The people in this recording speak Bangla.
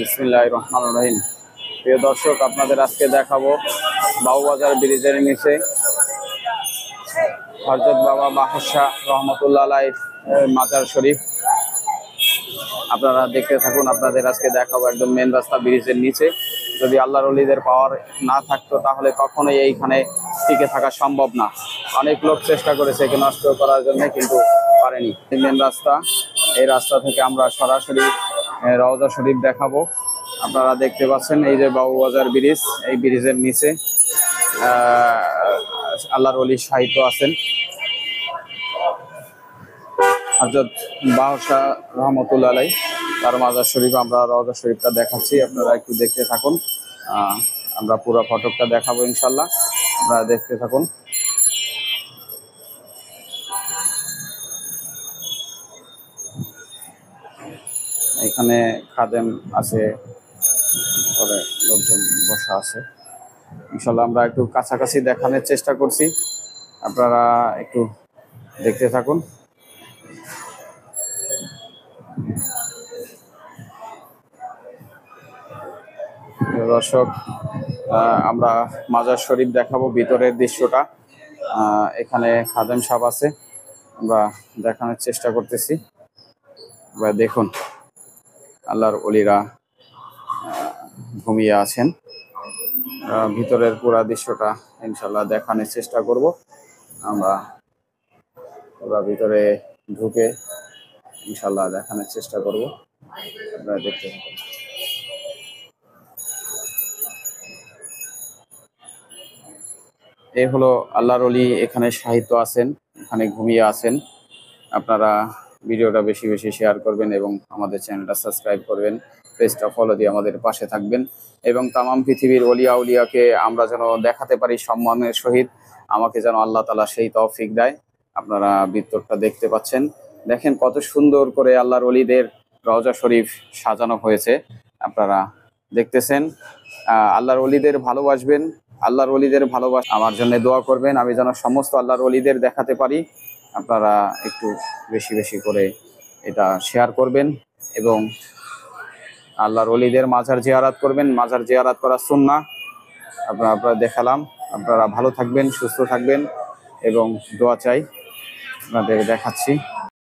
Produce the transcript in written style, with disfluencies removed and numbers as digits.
বিসমিল্লাহির রহমানির রহিম। প্রিয় দর্শক, আপনাদের আজকে দেখাবো বাবুবাজার ব্রিজের নিচে হযরত বাবা বাদশাহ রহমতুল্লাহ আলাইহির মাজার শরীফ। আপনারা দেখতে থাকুন, আপনাদের আজকে দেখাবো একদম মেন রাস্তা ব্রিজের নিচে। যদি আল্লাহর ওলিদের পাওয়ার না থাকতো তাহলে কখনোই এইখানে টিকে থাকা সম্ভব না। অনেক লোক চেষ্টা করেছে একে নষ্ট করার জন্য, কিন্তু পারেনি। মেন রাস্তা, এই রাস্তা থেকে আমরা সরাসরি রওজা শরীফ দেখাবো। আপনারা দেখতে পাচ্ছেন এই যে বাবুবাজার ব্রিজ, এই ব্রিজের নিচে আল্লাহর ওলি সাহিত্য আছেন হযরত বাদশাহ রহমতুল্লাহ আলাইহি, তার মাজার শরীফ। আমরা রওজা শরীফটা দেখাচ্ছি, আপনারা একটু দেখতে থাকুন। আমরা পুরো ফটকটা দেখাবো ইনশাল্লাহ, আপনারা দেখতে থাকুন। এখানে খাদেম আছে, পরে লোকজন বসা আছে। ইনশাল্লাহ আমরা একটু কাছাকাছি দেখানোর চেষ্টা করছি, আপনারা একটু দেখতে থাকুন। দর্শক, আমরা মাজার শরীফ দেখাবো ভিতরের দৃশ্যটা। এখানে খাদেম সাহেব আছে, আমরা দেখানোর চেষ্টা করতেছি। দেখুন, আল্লাহর ওলিরা ঘুমিয়ে আছেন। ভিতরের পুরা দৃশ্যটা ইনশাল্লাহ দেখানোর চেষ্টা করব। আমরা ভিতরে ঢুকে ইনশাল্লাহ দেখানোর চেষ্টা করব, আপনারা দেখতে থাকুন। এই হলো আল্লাহর ওলি, এখানে সাহিত্য আছেন, এখানে ঘুমিয়ে আছেন। আপনারা ভিডিওটা বেশি বেশি শেয়ার করবেন এবং আমাদের চ্যানেলটা সাবস্ক্রাইব করবেন, পেজটা ফলো দিয়ে আমাদের পাশে থাকবেন এবং তামাম পৃথিবীর ওলিয়া উলিয়াকে আমরা যেন দেখাতে পারি সম্মানের সহিত। আমাকে যেন আল্লাহ তাআলা সেই তৌফিক দেয়। আপনারা ভিতরটা দেখতে পাচ্ছেন, দেখেন কত সুন্দর করে আল্লাহর ওলিদের রওজা শরীফ সাজানো হয়েছে। আপনারা দেখতেছেন। আল্লাহর ওলিদের ভালোবাসবেন, আল্লাহর ওলিদের ভালোবাসা আমার জন্য দোয়া করবেন, আমি যেন সমস্ত আল্লাহর ওলিদের দেখাতে পারি। আপনারা একটু বেশি বেশি করে এটা শেয়ার করবেন এবং আল্লাহর ওলিদের মাজার জিয়ারাত করবেন। মাজার জিয়ারাত করা সুন্নাহ। আপনারা দেখালাম। আপনারা ভালো থাকবেন, সুস্থ থাকবেন এবং দোয়া চাই, আপনাদের দেখাচ্ছি।